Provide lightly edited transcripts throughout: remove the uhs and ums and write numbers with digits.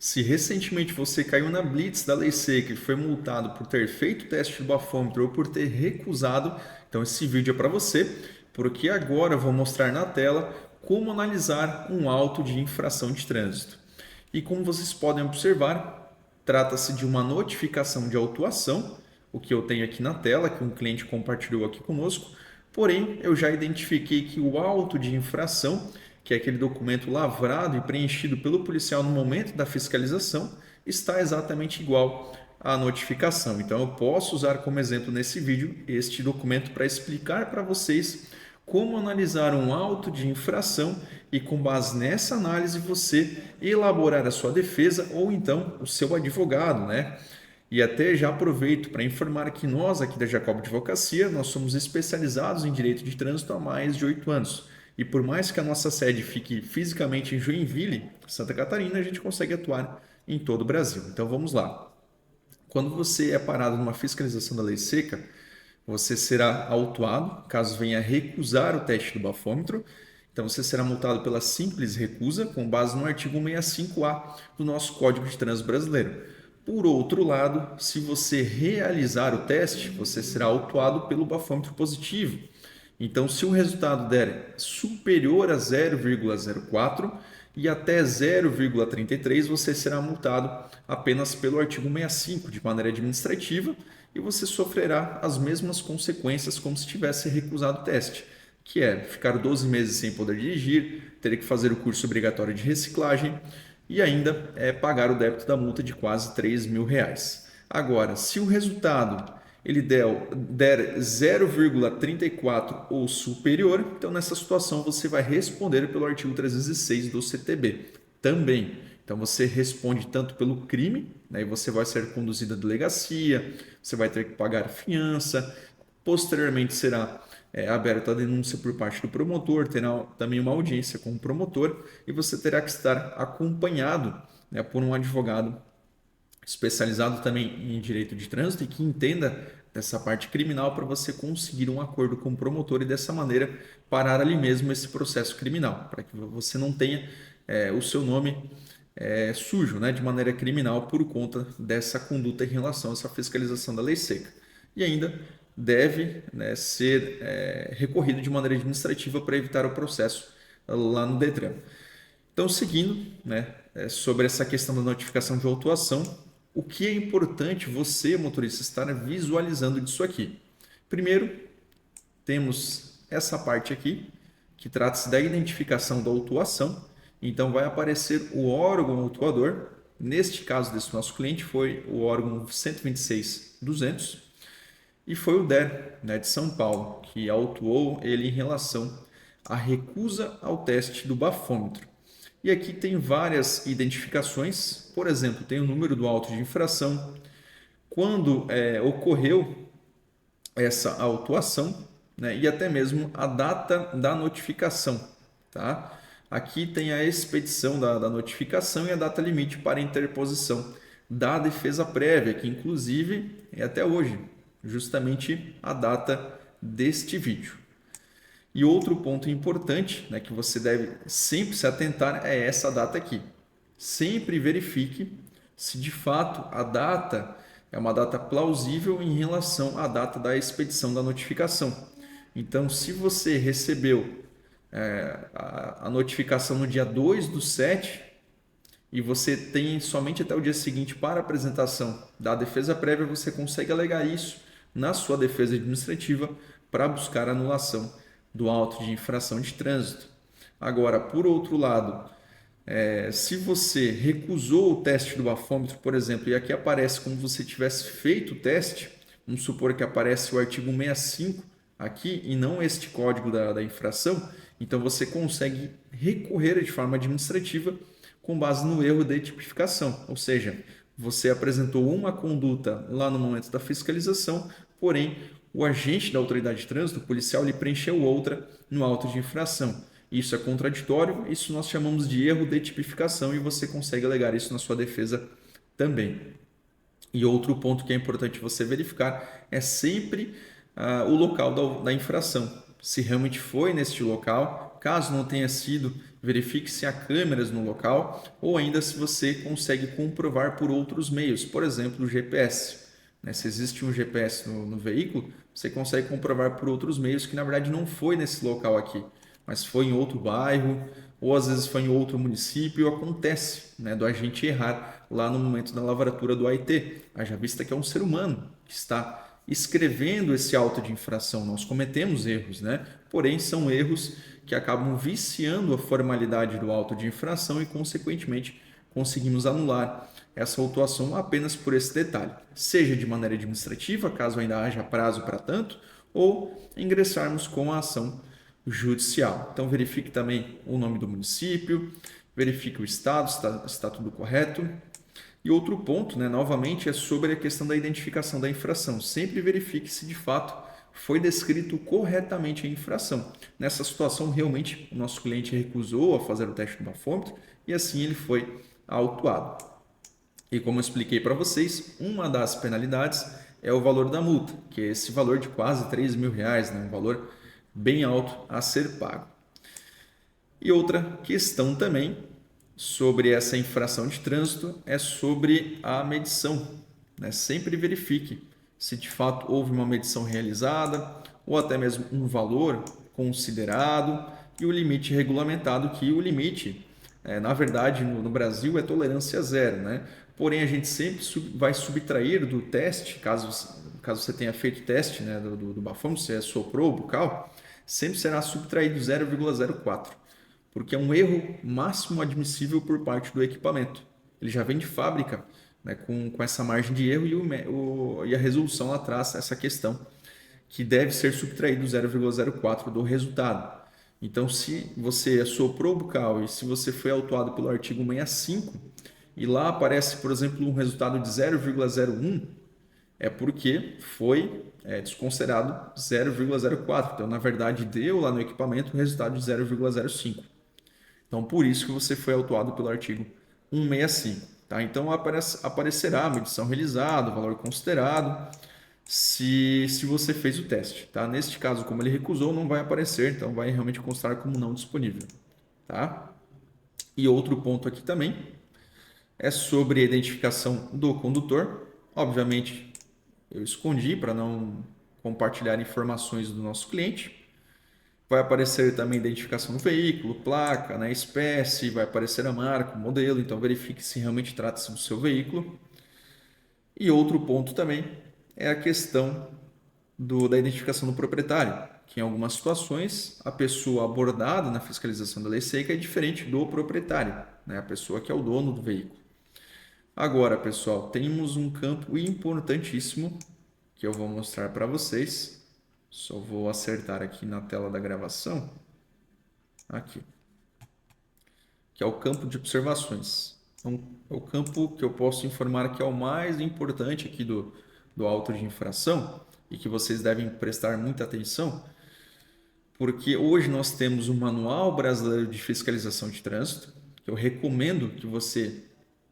Se recentemente você caiu na blitz da lei seca e foi multado por ter feito o teste do bafômetro ou por ter recusado, então esse vídeo é para você, porque agora eu vou mostrar na tela como analisar um auto de infração de trânsito. E como vocês podem observar, trata-se de uma notificação de autuação, o que eu tenho aqui na tela, que um cliente compartilhou aqui conosco, porém eu já identifiquei que o auto de infração, que é aquele documento lavrado e preenchido pelo policial no momento da fiscalização, está exatamente igual à notificação. Então eu posso usar como exemplo nesse vídeo este documento para explicar para vocês como analisar um auto de infração e, com base nessa análise, você elaborar a sua defesa ou então o seu advogado, né? E até já aproveito para informar que nós aqui da Jacob Advocacia, nós somos especializados em direito de trânsito há mais de 8 anos. E por mais que a nossa sede fique fisicamente em Joinville, Santa Catarina, a gente consegue atuar em todo o Brasil. Então vamos lá. Quando você é parado numa fiscalização da lei seca, você será autuado caso venha recusar o teste do bafômetro. Então você será multado pela simples recusa, com base no artigo 165A do nosso Código de Trânsito Brasileiro. Por outro lado, se você realizar o teste, você será autuado pelo bafômetro positivo. Então, se o resultado der superior a 0,04 e até 0,33, você será multado apenas pelo artigo 65 de maneira administrativa e você sofrerá as mesmas consequências como se tivesse recusado o teste, que é ficar 12 meses sem poder dirigir, ter que fazer o curso obrigatório de reciclagem e ainda pagar o débito da multa de quase R$ 3.000. Agora, se o resultado ele der 0,34 ou superior, então nessa situação você vai responder pelo artigo 306 do CTB também. Então você responde tanto pelo crime, né, e você vai ser conduzido à delegacia, você vai ter que pagar fiança, posteriormente será aberta a denúncia por parte do promotor, terá também uma audiência com o promotor e você terá que estar acompanhado, né, por um advogado especializado também em direito de trânsito e que entenda dessa parte criminal para você conseguir um acordo com o promotor e dessa maneira parar ali mesmo esse processo criminal, para que você não tenha o seu nome sujo, né, de maneira criminal por conta dessa conduta em relação a essa fiscalização da lei seca. E ainda deve, né, ser recorrido de maneira administrativa para evitar o processo lá no Detran. Então, seguindo, né, sobre essa questão da notificação de autuação, o que é importante você, motorista, estar visualizando disso aqui? Primeiro, temos essa parte aqui, que trata-se da identificação da autuação. Então, vai aparecer o órgão autuador. Neste caso desse nosso cliente, foi o órgão 126.200 e foi o DER, né, de São Paulo, que autuou ele em relação à recusa ao teste do bafômetro. E aqui tem várias identificações, por exemplo, tem o número do auto de infração, quando ocorreu essa autuação, né, e até mesmo a data da notificação. Tá? Aqui tem a expedição da notificação e a data limite para interposição da defesa prévia, que inclusive é até hoje, justamente a data deste vídeo. E outro ponto importante, né, que você deve sempre se atentar é essa data aqui. Sempre verifique se de fato a data é uma data plausível em relação à data da expedição da notificação. Então, se você recebeu a notificação no dia 2/7 e você tem somente até o dia seguinte para a apresentação da defesa prévia, você consegue alegar isso na sua defesa administrativa para buscar a anulação do auto de infração de trânsito. Agora, por outro lado, se você recusou o teste do bafômetro, por exemplo, e aqui aparece como se você tivesse feito o teste, vamos supor que aparece o artigo 65 aqui e não este código da infração, então você consegue recorrer de forma administrativa com base no erro de tipificação, ou seja, você apresentou uma conduta lá no momento da fiscalização, porém o agente da autoridade de trânsito, o policial, lhe preencheu outra no auto de infração. Isso é contraditório, isso nós chamamos de erro de tipificação e você consegue alegar isso na sua defesa também. E outro ponto que é importante você verificar é sempre o local da infração. se realmente foi neste local. Caso não tenha sido, verifique se há câmeras no local ou ainda se você consegue comprovar por outros meios, por exemplo, o GPS. Né? Se existe um GPS no veículo, você consegue comprovar por outros meios que na verdade não foi nesse local aqui, mas foi em outro bairro ou às vezes foi em outro município. Acontece, né, do agente errar lá no momento da lavratura do AIT, haja vista que é um ser humano que está escrevendo esse auto de infração. Nós cometemos erros, né? Porém, são erros que acabam viciando a formalidade do auto de infração e, consequentemente, conseguimos anular essa autuação apenas por esse detalhe, seja de maneira administrativa, caso ainda haja prazo para tanto, ou ingressarmos com a ação judicial. Então, verifique também o nome do município, verifique o estado, se está tudo correto. E outro ponto, né, novamente, é sobre a questão da identificação da infração. Sempre verifique se de fato foi descrito corretamente a infração. Nessa situação, realmente, o nosso cliente recusou a fazer o teste do bafômetro e assim ele foi autuado. E como eu expliquei para vocês, uma das penalidades é o valor da multa, que é esse valor de quase R$ 3.000, né, um valor bem alto a ser pago. E outra questão também sobre essa infração de trânsito é sobre a medição, né? Sempre verifique se de fato houve uma medição realizada ou até mesmo um valor considerado e o limite regulamentado, que o limite, na verdade, no Brasil é tolerância zero, né? Porém, a gente sempre vai subtrair do teste, caso você tenha feito o teste, né, do bafômetro, se soprou o bucal, sempre será subtraído 0,04, porque é um erro máximo admissível por parte do equipamento. Ele já vem de fábrica, né, com essa margem de erro e a resolução lá traz essa questão, que deve ser subtraído 0,04 do resultado. Então, se você assoprou o bucal e se você foi autuado pelo artigo 65 e lá aparece, por exemplo, um resultado de 0,01, é porque foi desconsiderado 0,04. Então, na verdade, deu lá no equipamento o resultado de 0,05. Então, por isso que você foi autuado pelo artigo 165. Tá? Então, aparecerá a medição realizada, o valor considerado, se você fez o teste. Tá? Neste caso, como ele recusou, não vai aparecer, então vai realmente constar como não disponível. Tá? E outro ponto aqui também é sobre a identificação do condutor. Obviamente, eu escondi para não compartilhar informações do nosso cliente. Vai aparecer também a identificação do veículo, placa, né, espécie, vai aparecer a marca, o modelo, então verifique se realmente trata-se do seu veículo. E outro ponto também é a questão da identificação do proprietário, que em algumas situações a pessoa abordada na fiscalização da lei seca é diferente do proprietário, né, a pessoa que é o dono do veículo. Agora, pessoal, temos um campo importantíssimo que eu vou mostrar para vocês. Só vou acertar aqui na tela da gravação, aqui, que é o campo de observações. Então, é o campo que eu posso informar que é o mais importante aqui do auto de infração e que vocês devem prestar muita atenção, porque hoje nós temos o Manual Brasileiro de Fiscalização de Trânsito, que eu recomendo que você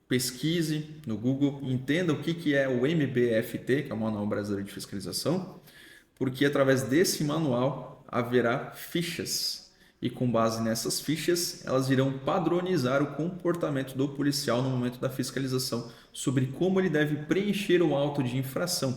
pesquise no Google, entenda o que é o MBFT, que é o Manual Brasileiro de Fiscalização, porque através desse manual haverá fichas e com base nessas fichas elas irão padronizar o comportamento do policial no momento da fiscalização sobre como ele deve preencher o auto de infração.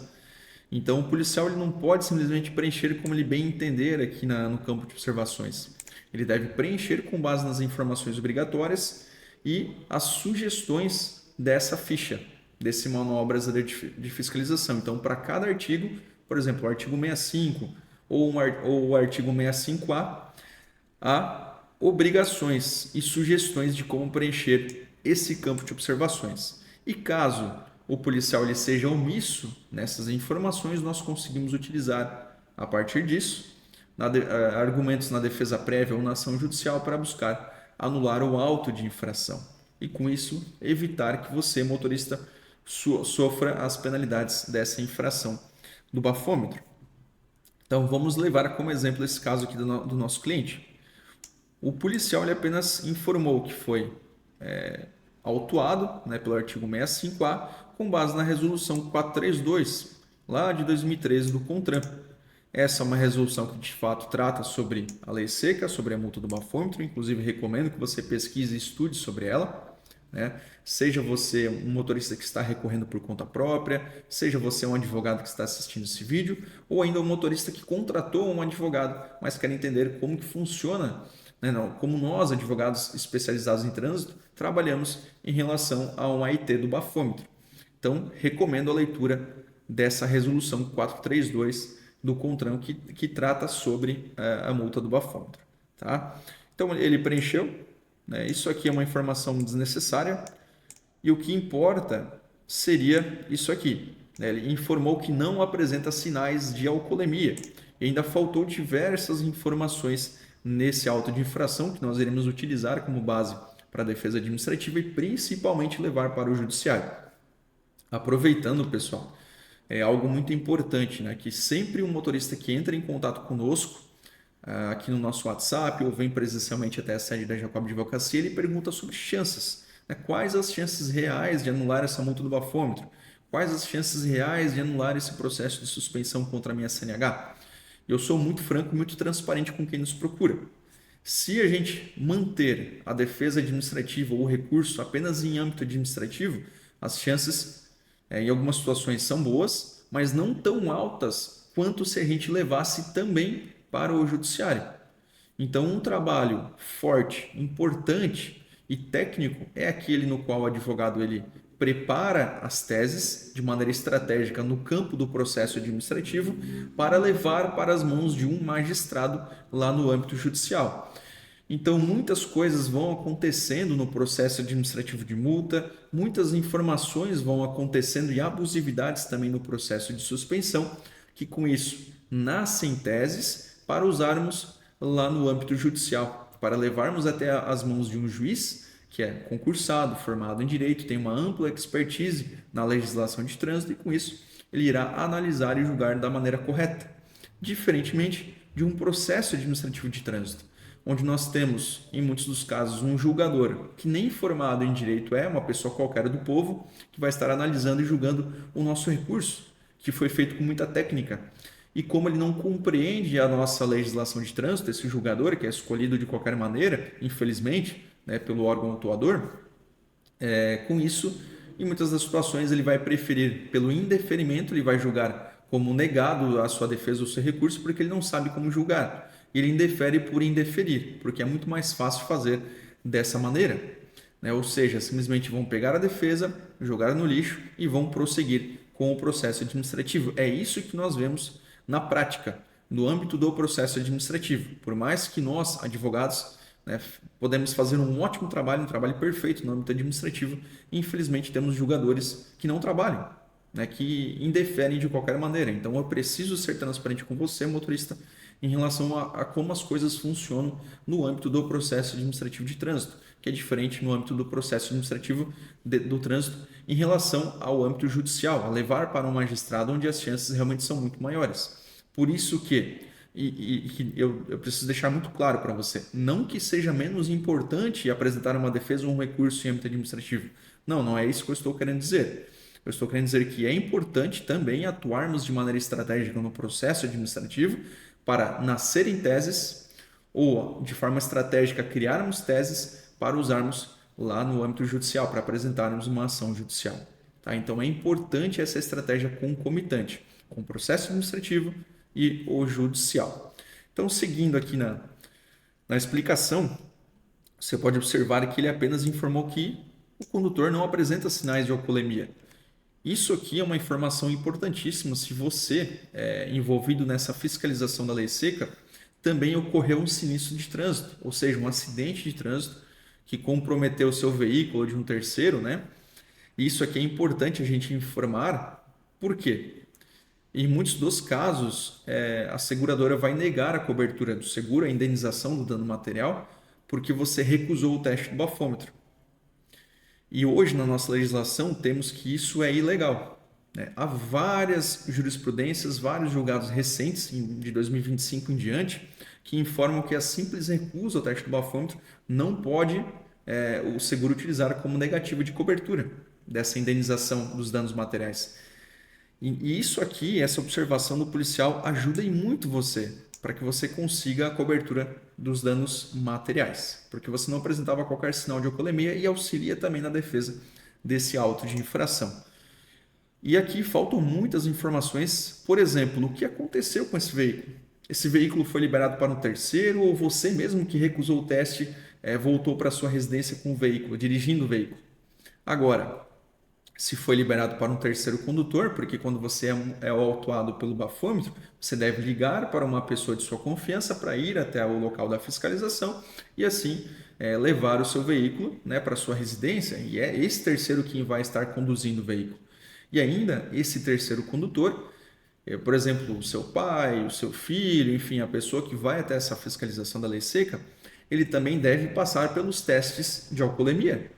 Então o policial ele não pode simplesmente preencher como ele bem entender aqui no campo de observações. Ele deve preencher com base nas informações obrigatórias e as sugestões dessa ficha, desse Manual Brasileiro de Fiscalização. Então, para cada artigo, por exemplo, o artigo 65 ou o artigo 65A, há obrigações e sugestões de como preencher esse campo de observações. E caso o policial ele seja omisso nessas informações, nós conseguimos utilizar, a partir disso, argumentos na defesa prévia ou na ação judicial para buscar anular o auto de infração. E com isso, evitar que você, motorista, sofra as penalidades dessa infração do bafômetro. Então vamos levar como exemplo esse caso aqui do nosso cliente. O policial ele apenas informou que foi autuado, né, pelo artigo 65A com base na resolução 432 lá de 2013 do CONTRAN. Essa é uma resolução que de fato trata sobre a lei seca, sobre a multa do bafômetro, inclusive recomendo que você pesquise e estude sobre ela, né? Seja você um motorista que está recorrendo por conta própria, seja você um advogado que está assistindo esse vídeo, ou ainda um motorista que contratou um advogado, mas quer entender como que funciona, né? Não, como nós, advogados especializados em trânsito, trabalhamos em relação a um AIT do bafômetro. Então, recomendo a leitura dessa resolução 432 do CONTRAN que trata sobre a multa do bafômetro. Tá? Então, ele preencheu, né? Isso aqui é uma informação desnecessária e o que importa seria isso aqui, né? Ele informou que não apresenta sinais de alcoolemia e ainda faltou diversas informações nesse auto de infração que nós iremos utilizar como base para a defesa administrativa e principalmente levar para o judiciário. Aproveitando, pessoal, é algo muito importante, né? Que sempre um motorista que entra em contato conosco, aqui no nosso WhatsApp, ou vem presencialmente até a sede da Jacob Advocacia, ele pergunta sobre chances, né? Quais as chances reais de anular essa multa do bafômetro? Quais as chances reais de anular esse processo de suspensão contra a minha CNH? Eu sou muito franco, muito transparente com quem nos procura. Se a gente manter a defesa administrativa ou o recurso apenas em âmbito administrativo, as chances em algumas situações são boas, mas não tão altas quanto se a gente levasse também para o judiciário. Então, um trabalho forte, importante e técnico é aquele no qual o advogado ele prepara as teses de maneira estratégica no campo do processo administrativo para levar para as mãos de um magistrado lá no âmbito judicial. Então, muitas coisas vão acontecendo no processo administrativo de multa, muitas informações vão acontecendo e abusividades também no processo de suspensão, que com isso nascem teses para usarmos lá no âmbito judicial, para levarmos até as mãos de um juiz que é concursado, formado em direito, tem uma ampla expertise na legislação de trânsito e com isso ele irá analisar e julgar da maneira correta, diferentemente de um processo administrativo de trânsito, onde nós temos, em muitos dos casos, um julgador que nem formado em direito é, uma pessoa qualquer do povo, que vai estar analisando e julgando o nosso recurso, que foi feito com muita técnica. E como ele não compreende a nossa legislação de trânsito, esse julgador, que é escolhido de qualquer maneira, infelizmente, né, pelo órgão autuador, com isso, em muitas das situações, ele vai preferir pelo indeferimento, ele vai julgar como negado a sua defesa ou seu recurso, porque ele não sabe como julgar. Ele indefere por indeferir, porque é muito mais fácil fazer dessa maneira, né? Ou seja, simplesmente vão pegar a defesa, jogar no lixo e vão prosseguir com o processo administrativo. É isso que nós vemos na prática, no âmbito do processo administrativo. Por mais que nós, advogados, né, podemos fazer um ótimo trabalho, um trabalho perfeito no âmbito administrativo, infelizmente temos julgadores que não trabalham, né, que indeferem de qualquer maneira. Então eu preciso ser transparente com você, motorista, em relação a como as coisas funcionam no âmbito do processo administrativo de trânsito, que é diferente no âmbito do processo administrativo do trânsito em relação ao âmbito judicial, a levar para um magistrado onde as chances realmente são muito maiores. Por isso que eu preciso deixar muito claro para você, não que seja menos importante apresentar uma defesa ou um recurso em âmbito administrativo. Não, não é isso que eu estou querendo dizer. Eu estou querendo dizer que é importante também atuarmos de maneira estratégica no processo administrativo para nascerem teses ou, de forma estratégica, criarmos teses para usarmos lá no âmbito judicial, para apresentarmos uma ação judicial. Tá? Então, é importante essa estratégia concomitante com o processo administrativo e o judicial. Então, seguindo aqui na explicação, você pode observar que ele apenas informou que o condutor não apresenta sinais de alcoolemia. Isso aqui é uma informação importantíssima se você é envolvido nessa fiscalização da lei seca, também ocorreu um sinistro de trânsito, ou seja, um acidente de trânsito que comprometeu o seu veículo ou de um terceiro, né? Isso aqui é importante a gente informar, por quê? Em muitos dos casos, a seguradora vai negar a cobertura do seguro, a indenização do dano material, porque você recusou o teste do bafômetro. E hoje, na nossa legislação, temos que isso é ilegal, né? Há várias jurisprudências, vários julgados recentes, de 2025 em diante, que informam que a simples recusa ao teste do bafômetro não pode o seguro utilizar como negativa de cobertura dessa indenização dos danos materiais. E isso aqui, essa observação do policial, ajuda em muito você para que você consiga a cobertura dos danos materiais, porque você não apresentava qualquer sinal de alcoolemia e auxilia também na defesa desse auto de infração. E aqui faltam muitas informações, por exemplo, o que aconteceu com esse veículo? Esse veículo foi liberado para um terceiro ou você mesmo que recusou o teste voltou para sua residência com o veículo, dirigindo o veículo? Agora, se foi liberado para um terceiro condutor, porque quando você é autuado pelo bafômetro, você deve ligar para uma pessoa de sua confiança para ir até o local da fiscalização e assim levar o seu veículo, né, para sua residência, e é esse terceiro quem vai estar conduzindo o veículo. E ainda esse terceiro condutor, por exemplo, o seu pai, o seu filho, enfim, a pessoa que vai até essa fiscalização da lei seca, ele também deve passar pelos testes de alcoolemia,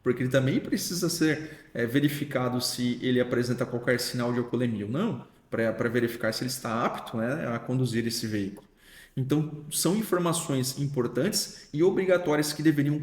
porque ele também precisa ser verificado se ele apresenta qualquer sinal de alcoolemia ou não, para verificar se ele está apto, né, a conduzir esse veículo. Então, são informações importantes e obrigatórias que deveriam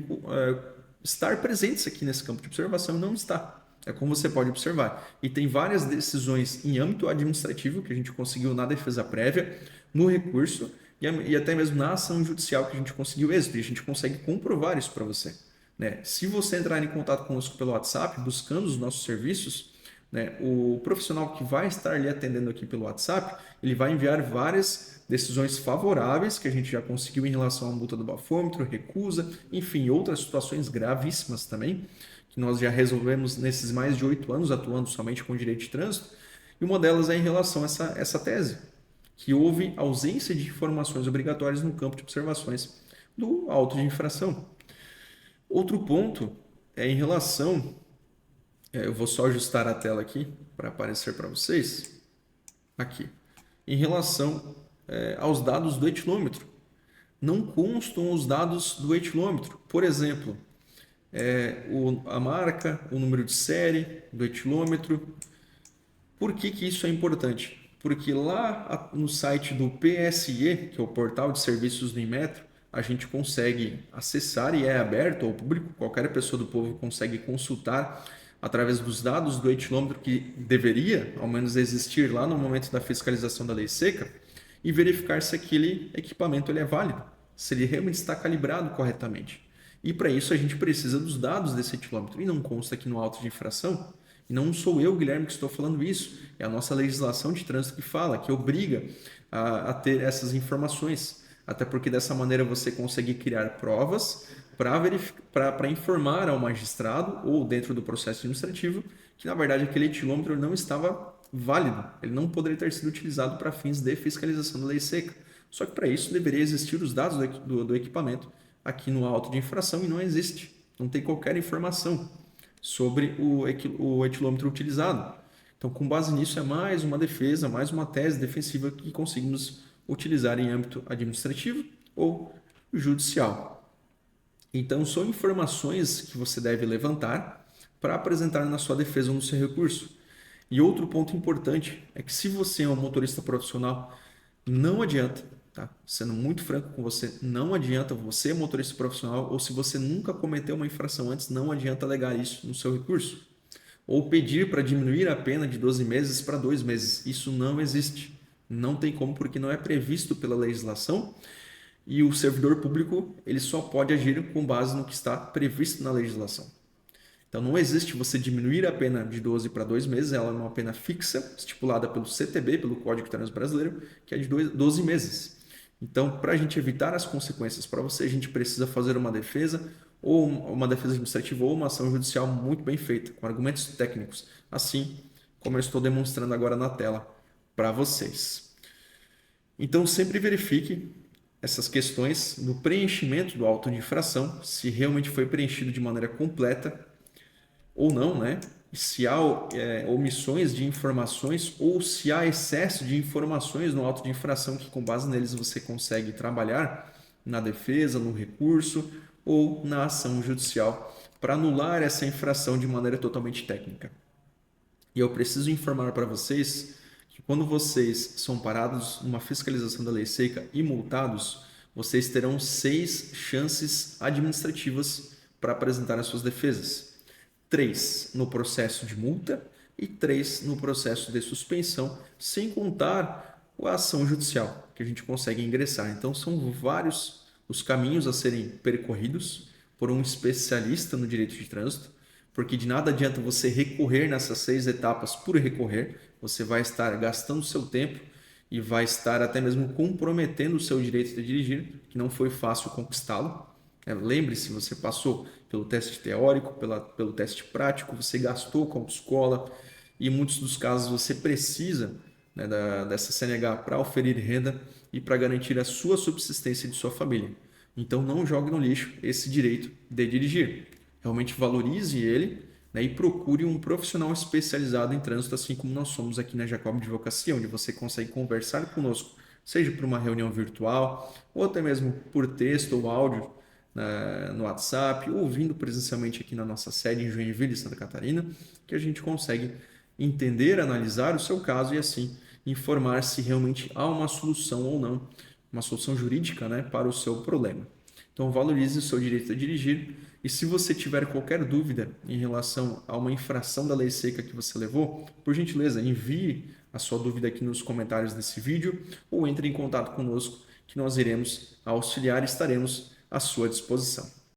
estar presentes aqui nesse campo de observação e não está. É como você pode observar. E tem várias decisões em âmbito administrativo que a gente conseguiu na defesa prévia, no recurso e até mesmo na ação judicial que a gente conseguiu êxito. E a gente consegue comprovar isso para você. Né? Se você entrar em contato conosco pelo WhatsApp, buscando os nossos serviços, né, o profissional que vai estar lhe atendendo aqui pelo WhatsApp, ele vai enviar várias decisões favoráveis que a gente já conseguiu em relação à multa do bafômetro, recusa, enfim, outras situações gravíssimas também, que nós já resolvemos nesses mais de 8 anos atuando somente com direito de trânsito. E uma delas é em relação a essa tese, que houve ausência de informações obrigatórias no campo de observações do auto de infração. Outro ponto é em relação, eu vou só ajustar a tela aqui para aparecer para vocês, aqui, em relação aos dados do etilômetro. Não constam os dados do etilômetro. Por exemplo, a marca, o número de série do etilômetro. Por que isso é importante? Porque lá no site do PSE, que é o Portal de Serviços do Inmetro, a gente consegue acessar e é aberto ao público, qualquer pessoa do povo consegue consultar através dos dados do etilômetro que deveria, ao menos, existir lá no momento da fiscalização da lei seca e verificar se aquele equipamento ele é válido, se ele realmente está calibrado corretamente. E para isso a gente precisa dos dados desse etilômetro e não consta aqui no auto de infração. E não sou eu, Guilherme, que estou falando isso, é a nossa legislação de trânsito que fala, que obriga a ter essas informações. Até porque dessa maneira você consegue criar provas para informar ao magistrado ou dentro do processo administrativo que na verdade aquele etilômetro não estava válido, ele não poderia ter sido utilizado para fins de fiscalização da lei seca. Só que para isso deveria existir os dados do equipamento aqui no auto de infração e não existe, não tem qualquer informação sobre o etilômetro utilizado. Então, com base nisso, é mais uma defesa, mais uma tese defensiva que conseguimos utilizar em âmbito administrativo ou judicial. Então, são informações que você deve levantar para apresentar na sua defesa ou no seu recurso. E outro ponto importante é que se você é um motorista profissional, não adianta, tá? Sendo muito franco com você, não adianta você é motorista profissional ou se você nunca cometeu uma infração antes, não adianta alegar isso no seu recurso. Ou pedir para diminuir a pena de 12 meses para 2 meses. Isso não existe. Não tem como porque não é previsto pela legislação e o servidor público ele só pode agir com base no que está previsto na legislação. Então não existe você diminuir a pena de 12 para 2 meses, ela é uma pena fixa, estipulada pelo CTB, pelo Código de Trânsito Brasileiro, que é de 12 meses. Então, para a gente evitar as consequências para você, a gente precisa fazer uma defesa, ou uma defesa administrativa, ou uma ação judicial muito bem feita, com argumentos técnicos, assim como eu estou demonstrando agora na tela para vocês. Então, sempre verifique essas questões do preenchimento do auto de infração, se realmente foi preenchido de maneira completa ou não, né? Se há omissões de informações ou se há excesso de informações no auto de infração que com base neles você consegue trabalhar na defesa, no recurso ou na ação judicial para anular essa infração de maneira totalmente técnica. E eu preciso informar para vocês que quando vocês são parados numa fiscalização da lei seca e multados, vocês terão 6 chances administrativas para apresentar as suas defesas. 3 no processo de multa e 3 no processo de suspensão, sem contar a ação judicial que a gente consegue ingressar. Então são vários os caminhos a serem percorridos por um especialista no direito de trânsito, porque de nada adianta você recorrer nessas 6 etapas por recorrer, você vai estar gastando seu tempo e vai estar até mesmo comprometendo o seu direito de dirigir, que não foi fácil conquistá-lo. Lembre-se, você passou pelo teste teórico, pelo teste prático, você gastou com a autoescola e em muitos dos casos você precisa, né, dessa CNH para oferir renda e para garantir a sua subsistência e de sua família. Então não jogue no lixo esse direito de dirigir. Realmente valorize ele, né, e procure um profissional especializado em trânsito, assim como nós somos aqui na Jacob Advocacia, onde você consegue conversar conosco, seja por uma reunião virtual ou até mesmo por texto ou áudio, no WhatsApp, ou vindo presencialmente aqui na nossa sede em Joinville, Santa Catarina, que a gente consegue entender, analisar o seu caso e assim informar se realmente há uma solução ou não, uma solução jurídica, né, para o seu problema. Então valorize o seu direito a dirigir e se você tiver qualquer dúvida em relação a uma infração da lei seca que você levou, por gentileza, envie a sua dúvida aqui nos comentários desse vídeo ou entre em contato conosco que nós iremos auxiliar e estaremos à sua disposição.